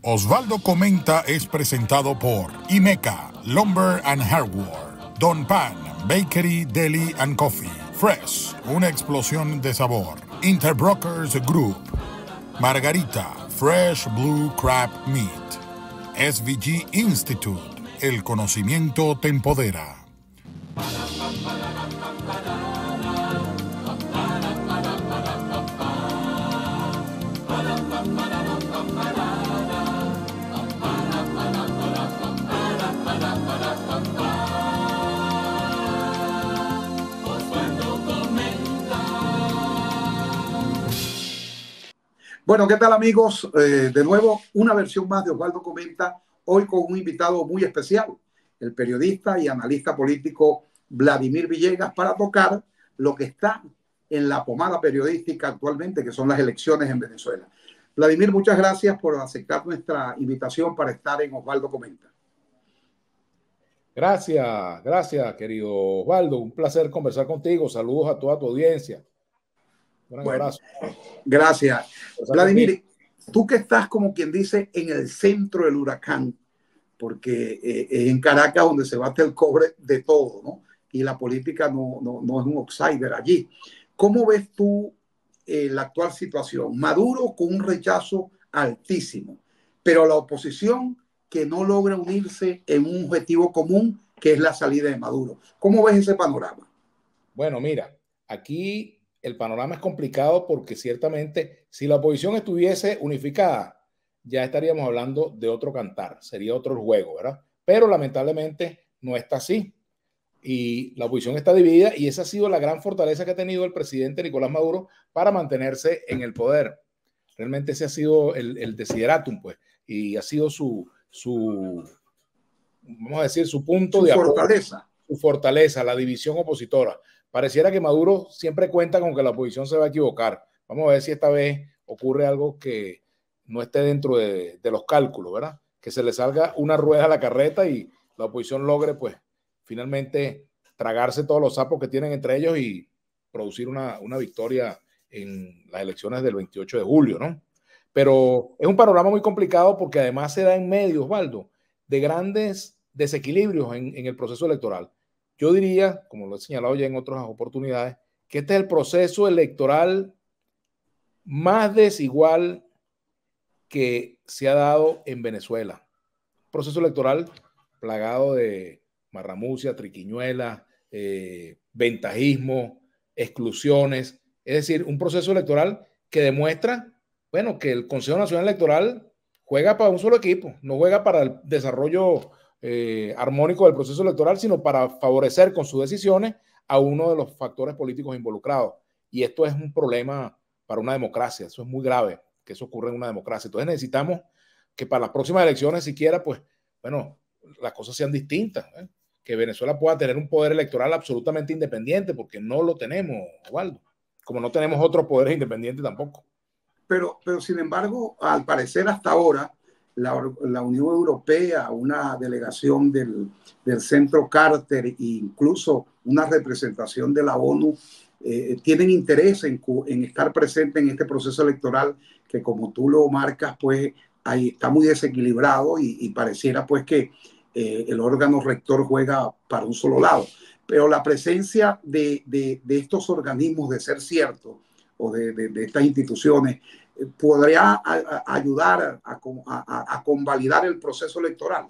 Osvaldo Comenta es presentado por Imeca, Lumber and Hardware, Don Pan, Bakery, Deli and Coffee, Fresh, una explosión de sabor, Interbrokers Group, Margarita, Fresh Blue Crab Meat, SVG Institute, el conocimiento te empodera. Bueno, ¿qué tal, amigos? De nuevo, una versión más de Osvaldo Comenta, hoy con un invitado muy especial, el periodista y analista político Vladimir Villegas, para tocar lo que está en la pomada periodística actualmente, que son las elecciones en Venezuela. Vladimir, muchas gracias por aceptar nuestra invitación para estar en Osvaldo Comenta. Gracias, querido Osvaldo. Un placer conversar contigo. Saludos a toda tu audiencia. Un abrazo. Gracias. Vladimir, tú que estás, como quien dice, en el centro del huracán, porque en Caracas donde se bate el cobre de todo, ¿no? Y la política no es un outsider allí. ¿Cómo ves tú la actual situación? Maduro con un rechazo altísimo, pero la oposición que no logra unirse en un objetivo común, que es la salida de Maduro. ¿Cómo ves ese panorama? Bueno, mira, aquí el panorama es complicado porque ciertamente si la oposición estuviese unificada, ya estaríamos hablando de otro cantar, sería otro juego, ¿verdad? Pero lamentablemente no está así. Y la oposición está dividida y esa ha sido la gran fortaleza que ha tenido el presidente Nicolás Maduro para mantenerse en el poder. Realmente ese ha sido el desideratum, pues, y ha sido vamos a decir, su punto de fortaleza. Su fortaleza, la división opositora. Pareciera que Maduro siempre cuenta con que la oposición se va a equivocar. Vamos a ver si esta vez ocurre algo que no esté dentro de los cálculos, ¿verdad? Que se le salga una rueda a la carreta y la oposición logre, pues, finalmente tragarse todos los sapos que tienen entre ellos y producir una victoria en las elecciones del 28 de julio, ¿no? Pero es un panorama muy complicado porque además se da en medio, Osvaldo, de grandes desequilibrios en el proceso electoral. Yo diría, como lo he señalado ya en otras oportunidades, que este es el proceso electoral más desigual que se ha dado en Venezuela. Un proceso electoral plagado de marramucia, triquiñuela, ventajismo, exclusiones. Es decir, un proceso electoral que demuestra, bueno, que el Consejo Nacional Electoral juega para un solo equipo, no juega para el desarrollo armónico del proceso electoral, sino para favorecer con sus decisiones a uno de los factores políticos involucrados. Y esto es un problema para una democracia, eso es muy grave, que eso ocurra en una democracia. Entonces necesitamos que para las próximas elecciones siquiera, pues, bueno, las cosas sean distintas, ¿eh? Que Venezuela pueda tener un poder electoral absolutamente independiente, porque no lo tenemos, Osvaldo, como no tenemos otros poderes independientes tampoco. Pero sin embargo, al parecer hasta ahora, la Unión Europea, una delegación del Centro Carter e incluso una representación de la ONU, tienen interés en estar presente en este proceso electoral que, como tú lo marcas, pues ahí está muy desequilibrado y pareciera pues que el órgano rector juega para un solo lado. Pero la presencia de estos organismos, de ser cierto, o de estas instituciones, podría ayudar a convalidar el proceso electoral.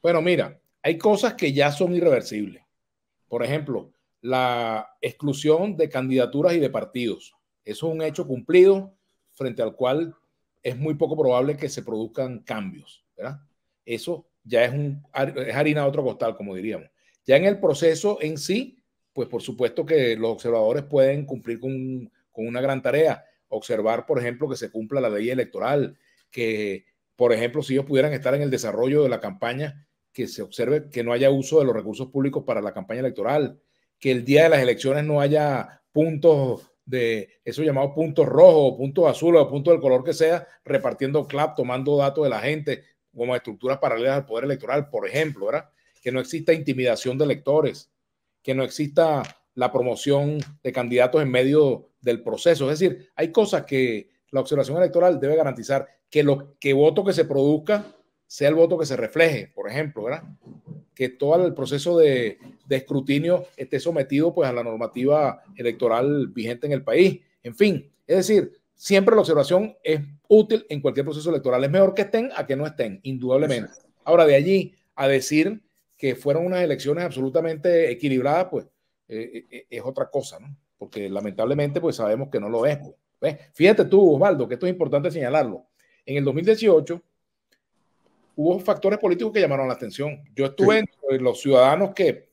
Bueno, mira, hay cosas que ya son irreversibles. Por ejemplo, la exclusión de candidaturas y de partidos. Eso es un hecho cumplido frente al cual es muy poco probable que se produzcan cambios, ¿verdad? Eso ya es harina de otro costal, como diríamos. Ya en el proceso en sí, pues por supuesto que los observadores pueden cumplir con una gran tarea. Observar, por ejemplo, que se cumpla la ley electoral, que, por ejemplo, si ellos pudieran estar en el desarrollo de la campaña, que se observe que no haya uso de los recursos públicos para la campaña electoral, que el día de las elecciones no haya puntos de eso llamado puntos rojos, puntos azules o puntos del color que sea, repartiendo clap, tomando datos de la gente como estructuras paralelas al poder electoral, por ejemplo, ¿verdad? Que no exista intimidación de electores, que no exista la promoción de candidatos en medio del proceso. Es decir, hay cosas que la observación electoral debe garantizar que voto que se produzca sea el voto que se refleje, por ejemplo, ¿verdad? Que todo el proceso de escrutinio esté sometido pues a la normativa electoral vigente en el país. En fin, es decir, siempre la observación es útil en cualquier proceso electoral. Es mejor que estén a que no estén, indudablemente. Ahora, de allí a decir que fueron unas elecciones absolutamente equilibradas, pues es otra cosa, ¿no? Porque lamentablemente pues sabemos que no lo es. Pues. ¿Ves? Fíjate tú, Osvaldo, que esto es importante señalarlo. En el 2018 hubo factores políticos que llamaron la atención. Yo estuve entre los ciudadanos que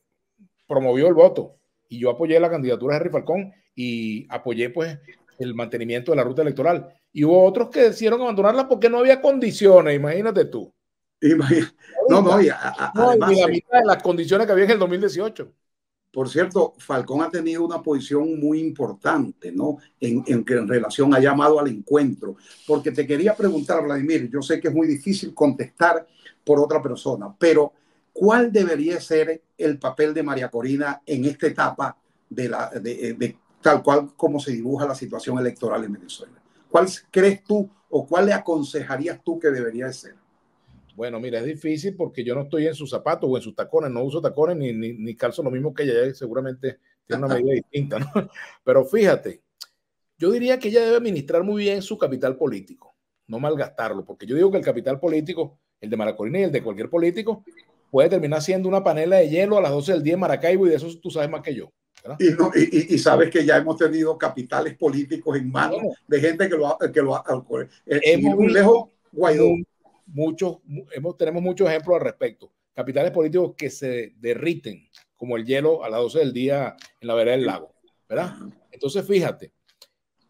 promovió el voto y yo apoyé la candidatura de Henry Falcón y apoyé pues el mantenimiento de la ruta electoral. Y hubo otros que decidieron abandonarla porque no había condiciones, imagínate tú. No, y además... Ni la mitad de las condiciones que había en el 2018. Por cierto, Falcón ha tenido una posición muy importante, ¿no? En relación a llamado al encuentro. Porque te quería preguntar, Vladimir, yo sé que es muy difícil contestar por otra persona, pero ¿cuál debería ser el papel de María Corina en esta etapa de tal cual como se dibuja la situación electoral en Venezuela? ¿Cuál crees tú o cuál le aconsejarías tú que debería ser? Bueno, mira, es difícil porque yo no estoy en sus zapatos o en sus tacones, no uso tacones ni calzo lo mismo que ella, seguramente tiene una medida distinta, ¿no? Pero fíjate, yo diría que ella debe administrar muy bien su capital político, no malgastarlo, porque yo digo que el capital político, el de María Corina y el de cualquier político, puede terminar siendo una panela de hielo a las 12 del día en Maracaibo y de eso tú sabes más que yo. Y sabes que ya hemos tenido capitales políticos en manos de gente que lo hemos muy lejos, Guaidó. Tenemos muchos ejemplos al respecto. Capitales políticos que se derriten como el hielo a las 12 del día en la vereda del lago, ¿verdad? Entonces, fíjate,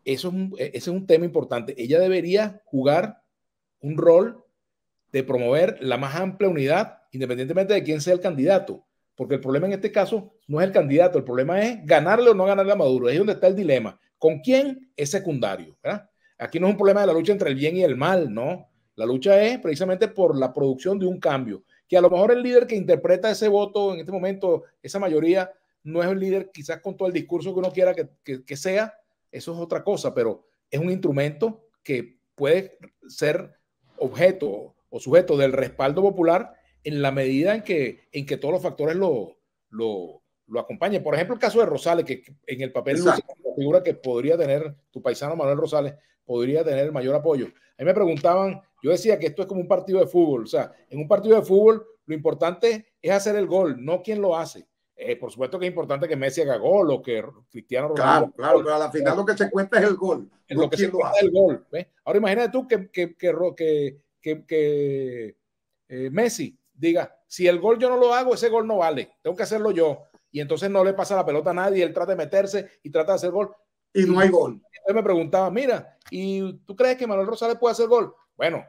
ese es un tema importante. Ella debería jugar un rol de promover la más amplia unidad, independientemente de quién sea el candidato. Porque el problema en este caso no es el candidato, el problema es ganarle o no ganarle a Maduro. Ahí es donde está el dilema. ¿Con quién? Es secundario, ¿verdad? Aquí no es un problema de la lucha entre el bien y el mal, ¿no? La lucha es precisamente por la producción de un cambio, que a lo mejor el líder que interpreta ese voto en este momento, esa mayoría, no es el líder quizás con todo el discurso que uno quiera que sea, eso es otra cosa, pero es un instrumento que puede ser objeto o sujeto del respaldo popular en la medida en que todos los factores lo acompañen. Por ejemplo, el caso de Rosales, que en el papel luce la figura que podría tener tu paisano Manuel Rosales, podría tener mayor apoyo. A mí me preguntaban, yo decía que esto es como un partido de fútbol, o sea, en un partido de fútbol lo importante es hacer el gol, no quién lo hace. Por supuesto que es importante que Messi haga gol o que Cristiano Ronaldo... Claro, pero a la final lo que se cuenta es el gol. Es lo que se cuenta es el gol. ¿Ves? Ahora imagínate tú que Messi diga, si el gol yo no lo hago, ese gol no vale, tengo que hacerlo yo. Y entonces no le pasa la pelota a nadie, él trata de meterse y trata de hacer gol. Y no hay gol. Entonces me preguntaba, mira, ¿y tú crees que Manuel Rosales puede hacer gol? Bueno,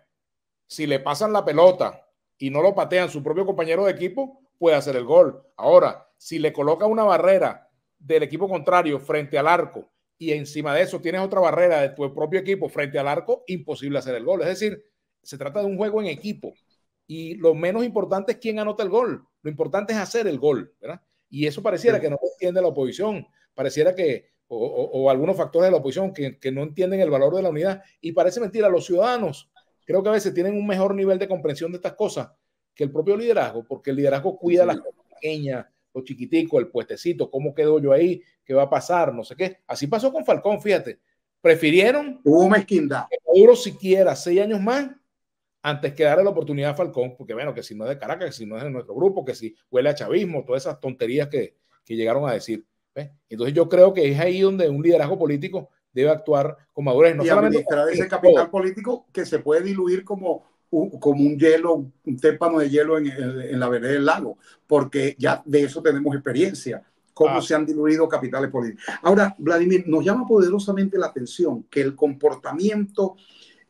si le pasan la pelota y no lo patean su propio compañero de equipo, puede hacer el gol. Ahora, si le coloca una barrera del equipo contrario frente al arco y encima de eso tienes otra barrera de tu propio equipo frente al arco, imposible hacer el gol. Es decir, se trata de un juego en equipo y lo menos importante es quién anota el gol. Lo importante es hacer el gol, ¿verdad? Y eso pareciera que no lo entiende la oposición. Pareciera que o algunos factores de la oposición que no entienden el valor de la unidad. Y parece mentira, los ciudadanos creo que a veces tienen un mejor nivel de comprensión de estas cosas que el propio liderazgo, porque el liderazgo cuida las cosas pequeñas, los chiquiticos, el puestecito, cómo quedo yo ahí, qué va a pasar, no sé qué. Así pasó con Falcón, fíjate. Prefirieron hubo mezquindad. Que Maduro siquiera 6 años más antes que darle la oportunidad a Falcón, porque bueno, que si no es de Caracas, que si no es de nuestro grupo, que si huele a chavismo, todas esas tonterías que llegaron a decir. ¿Ves? Entonces yo creo que es ahí donde un liderazgo político debe actuar con madurez. No y solamente administrar ese capital político que se puede diluir como un hielo, un témpano de hielo en la vereda del lago, porque ya de eso tenemos experiencia, cómo se han diluido capitales políticos. Ahora, Vladimir, nos llama poderosamente la atención que el comportamiento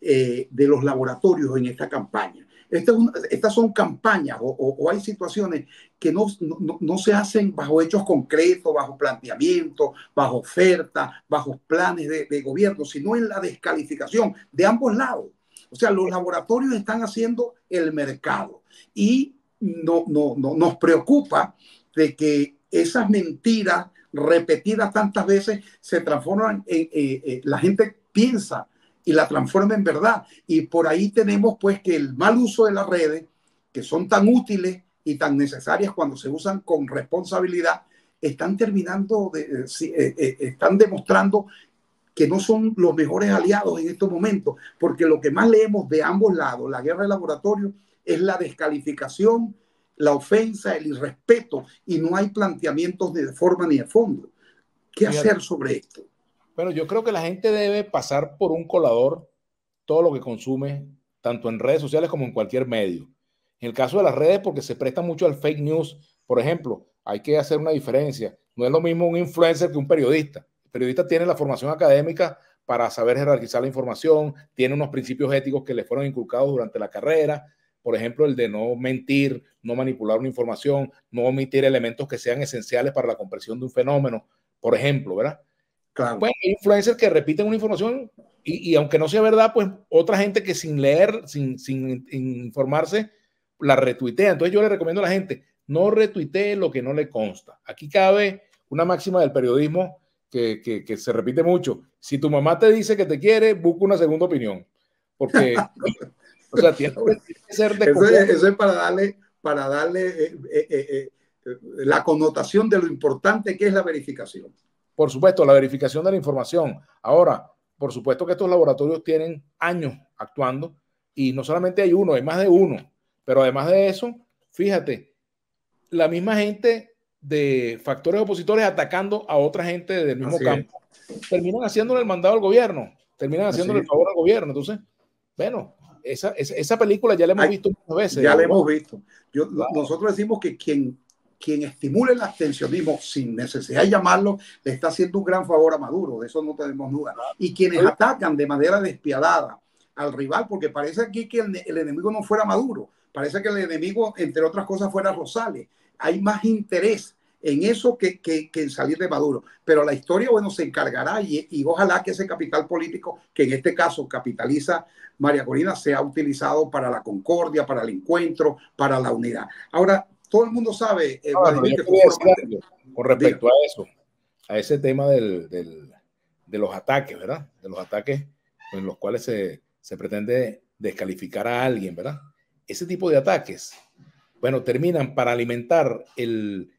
de los laboratorios en esta campaña, estas son campañas o hay situaciones que no se hacen bajo hechos concretos, bajo planteamientos, bajo ofertas, bajo planes de gobierno, sino en la descalificación de ambos lados. O sea, los laboratorios están haciendo el mercado y nos preocupa de que esas mentiras repetidas tantas veces se transforman en la gente piensa y la transforma en verdad. Y por ahí tenemos pues que el mal uso de las redes, que son tan útiles y tan necesarias cuando se usan con responsabilidad, están están demostrando que no son los mejores aliados en estos momentos, porque lo que más leemos de ambos lados, la guerra de laboratorio, es la descalificación, la ofensa, el irrespeto, y no hay planteamientos ni de forma ni de fondo. ¿Qué hacer sobre esto? Bueno, yo creo que la gente debe pasar por un colador todo lo que consume, tanto en redes sociales como en cualquier medio. En el caso de las redes, porque se presta mucho al fake news, por ejemplo, hay que hacer una diferencia. No es lo mismo un influencer que un periodista. El periodista tiene la formación académica para saber jerarquizar la información, tiene unos principios éticos que le fueron inculcados durante la carrera, por ejemplo, el de no mentir, no manipular una información, no omitir elementos que sean esenciales para la comprensión de un fenómeno, por ejemplo, ¿verdad? Claro. Bueno, hay influencers que repiten una información y aunque no sea verdad, pues otra gente que sin leer, sin informarse, la retuitea. Entonces yo le recomiendo a la gente, no retuitee lo que no le consta. Aquí cabe una máxima del periodismo que se repite mucho. Si tu mamá te dice que te quiere, busca una segunda opinión. Porque, o sea, tiene que ser desconfiado. Eso es para darle la connotación de lo importante que es la verificación. Por supuesto, la verificación de la información. Ahora, por supuesto que estos laboratorios tienen años actuando y no solamente hay uno, hay más de uno. Pero además de eso, fíjate, la misma gente de factores opositores atacando a otra gente del mismo campo, terminan haciéndole el mandado al gobierno, terminan haciéndole el favor al gobierno. Entonces, bueno, esa película ya la hemos visto muchas veces. Ya la hemos visto. Nosotros decimos que quien estimule el abstencionismo sin necesidad de llamarlo, le está haciendo un gran favor a Maduro, de eso no tenemos duda. Y quienes atacan de manera despiadada al rival, porque parece aquí que el enemigo no fuera Maduro, parece que el enemigo, entre otras cosas, fuera Rosales. Hay más interés en eso que en salir de Maduro. Pero la historia, bueno, se encargará y ojalá que ese capital político, que en este caso capitaliza María Corina, sea utilizado para la concordia, para el encuentro, para la unidad. Ahora, todo el mundo sabe, Vladimir, que con respecto a eso, a ese tema de los ataques, ¿verdad? De los ataques en los cuales se pretende descalificar a alguien, ¿verdad? Ese tipo de ataques, bueno, terminan para alimentar el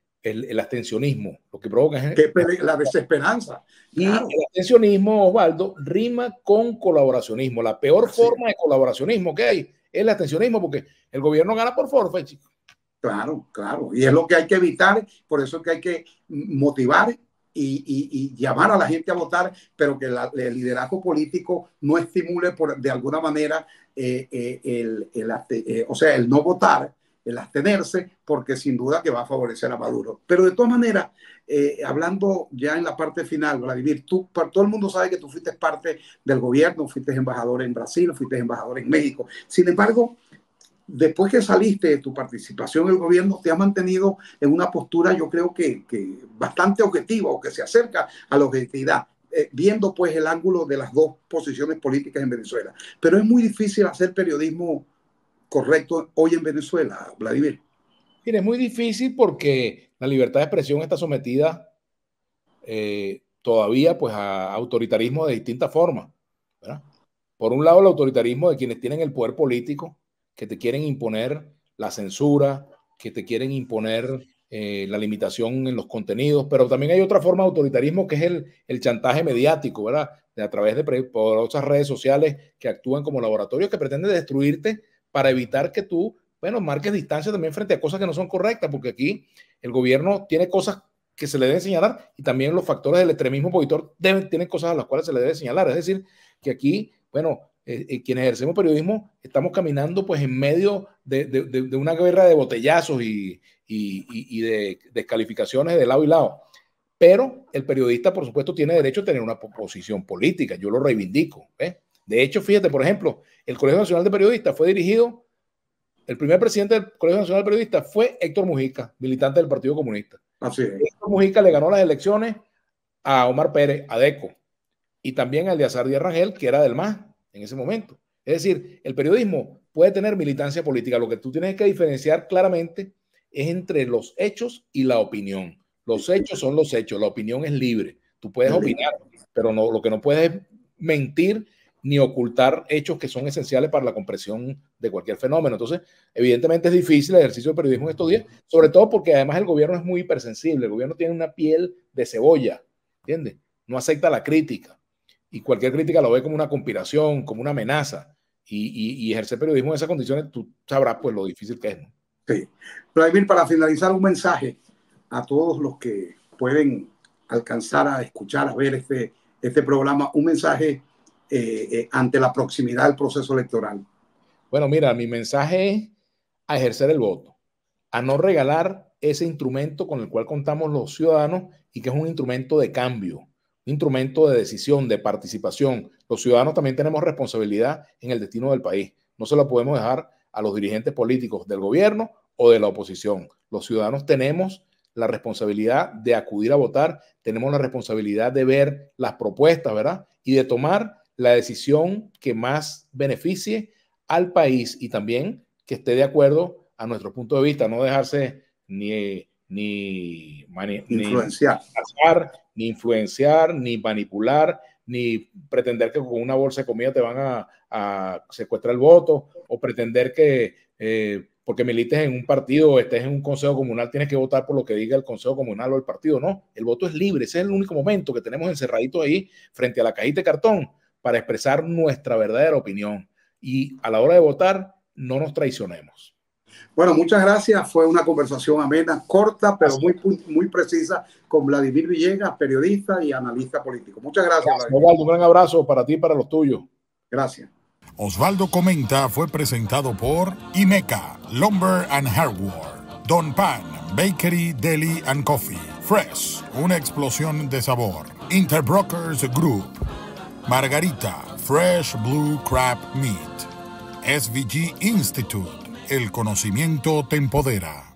abstencionismo, lo que provoca es la desesperanza. Claro. Y el abstencionismo, Osvaldo, rima con colaboracionismo. La peor forma de colaboracionismo que hay es el abstencionismo, porque el gobierno gana por forfait, chicos. Claro, claro. Y es lo que hay que evitar, por eso es que hay que motivar y llamar a la gente a votar, pero que el liderazgo político no estimule de alguna manera el no votar, el abstenerse, porque sin duda que va a favorecer a Maduro. Pero de todas maneras, hablando ya en la parte final, Vladimir, todo el mundo sabe que tú fuiste parte del gobierno, fuiste embajador en Brasil, fuiste embajador en México. Sin embargo, después que saliste de tu participación en el gobierno, te has mantenido en una postura, yo creo que bastante objetiva, o que se acerca a la objetividad, viendo pues el ángulo de las dos posiciones políticas en Venezuela. Pero es muy difícil hacer periodismo correcto hoy en Venezuela, Vladimir. Mire, es muy difícil porque la libertad de expresión está sometida todavía pues a autoritarismo de distintas formas, ¿verdad? Por un lado, el autoritarismo de quienes tienen el poder político, que te quieren imponer la censura, que te quieren imponer la limitación en los contenidos, pero también hay otra forma de autoritarismo que es el chantaje mediático, ¿verdad? A través de poderosas redes sociales que actúan como laboratorios que pretenden destruirte para evitar que tú, bueno, marques distancia también frente a cosas que no son correctas, porque aquí el gobierno tiene cosas que se le deben señalar y también los factores del extremismo opositor tienen cosas a las cuales se le debe señalar. Es decir, que aquí, bueno, quienes ejercemos periodismo estamos caminando pues en medio de una guerra de botellazos y de descalificaciones de lado y lado. Pero el periodista, por supuesto, tiene derecho a tener una posición política. Yo lo reivindico. De hecho, fíjate, por ejemplo, el Colegio Nacional de Periodistas fue dirigido, el primer presidente del Colegio Nacional de Periodistas fue Héctor Mujica, militante del Partido Comunista. Así es. Héctor Mujica le ganó las elecciones a Omar Pérez, a Deco, y también a Eleazar Díaz Rangel, que era del MAS en ese momento. Es decir, el periodismo puede tener militancia política. Lo que tú tienes que diferenciar claramente es entre los hechos y la opinión. Los hechos son los hechos, la opinión es libre. Tú puedes opinar, pero no, lo que no puedes es mentir ni ocultar hechos que son esenciales para la comprensión de cualquier fenómeno. Entonces, evidentemente es difícil el ejercicio de periodismo en estos días, sobre todo porque además el gobierno es muy hipersensible, el gobierno tiene una piel de cebolla, ¿entiendes? No acepta la crítica y cualquier crítica lo ve como una conspiración, como una amenaza, y ejercer periodismo en esas condiciones, tú sabrás pues lo difícil que es, ¿no? Sí. Vladimir, para finalizar, un mensaje a todos los que pueden alcanzar a escuchar, a ver este programa, un mensaje ante la proximidad del proceso electoral. Bueno, mira, mi mensaje es a ejercer el voto, a no regalar ese instrumento con el cual contamos los ciudadanos y que es un instrumento de cambio, un instrumento de decisión, de participación. Los ciudadanos también tenemos responsabilidad en el destino del país. No se lo podemos dejar a los dirigentes políticos del gobierno o de la oposición. Los ciudadanos tenemos la responsabilidad de acudir a votar, tenemos la responsabilidad de ver las propuestas, ¿verdad? Y de tomar la decisión que más beneficie al país y también que esté de acuerdo a nuestro punto de vista, no dejarse ni influenciar, ni manipular, ni pretender que con una bolsa de comida te van a secuestrar el voto, o pretender que porque milites en un partido o estés en un consejo comunal tienes que votar por lo que diga el consejo comunal o el partido. No, el voto es libre. Ese es el único momento que tenemos encerraditos ahí frente a la cajita de cartón para expresar nuestra verdadera opinión. Y a la hora de votar, no nos traicionemos. Bueno, muchas gracias. Fue una conversación amena, corta, pero muy precisa con Vladimir Villegas, periodista y analista político. Muchas gracias. Osvaldo, un gran abrazo para ti y para los tuyos. Gracias. Osvaldo Comenta fue presentado por IMECA, Lumber and Hardware, Don Pan, Bakery, Deli and Coffee, Fresh, una explosión de sabor, Interbrokers Group, Margarita, Fresh Blue Crab Meat, SVG Institute, el conocimiento te empodera.